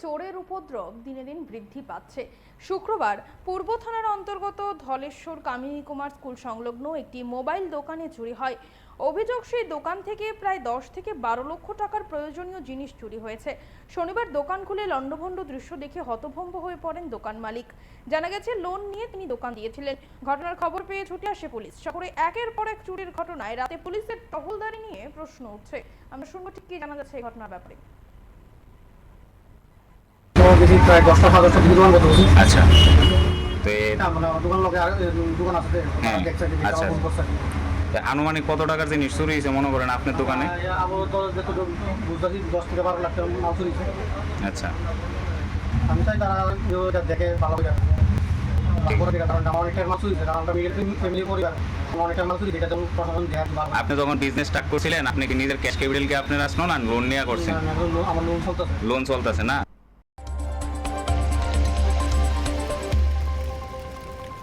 চোরের উপদ্রব দিনে দিন বৃদ্ধি পাচ্ছে। শুক্রবার পূর্ব থানার অন্তর্গত ধলেশ্বর কামিনী কুমার স্কুল সংলগ্ন একটি মোবাইল দোকানে চুরি হয়। অভিযোগ, সেই দোকান থেকে প্রায় 10 থেকে 12 লক্ষ টাকার প্রয়োজনীয় জিনিস চুরি হয়েছে। শনিবার দোকান খুলে লণ্ডভণ্ড দৃশ্য দেখে হতভম্ব হয়ে পড়েন দোকান মালিক। জানা গেছে, লোন নিয়ে তিনি দোকান দিয়েছিলেন। ঘটনার খবর পেয়ে ছুটে আসে পুলিশ। শহরে একের পর এক চুরির ঘটনায় রাতে পুলিশের টহলদারি নিয়ে প্রশ্ন উঠছে। আমরা শুনবো ঠিক কি জানা যাচ্ছে এই ঘটনার ব্যাপারে। প্রায় 10টা 12টা দিকে দোকান করতে আচ্ছা, তো দোকান লোকে দোকান আছে হ্যাঁ, আচ্ছা। তো আনুমানিক কত টাকার জিনিস চুরি হয়েছে মনে করেন আপনার দোকানে? আবার তো দেখো বুঝতেছি 10 থেকে 12 লাখ টাকা মাল চুরি হয়েছে। আচ্ছা, আমি চাই তারা দেখে ভালো করে কারণ আমার অনেকটা মাল চুরি হয়েছে, কারণ আমরা ফ্যামিলি পরিবার অনেকটা মাল চুরি, এটা যেমন প্রশাসন দেয়। আপনি যখন বিজনেস স্টার্ট করছিলেন আপনি কি নিজের ক্যাশ ক্যাপিটাল কি আপনার আসলো না লোন নেওয়া করছেন? আমার লোন চলতেছে। লোন চলতেছে না?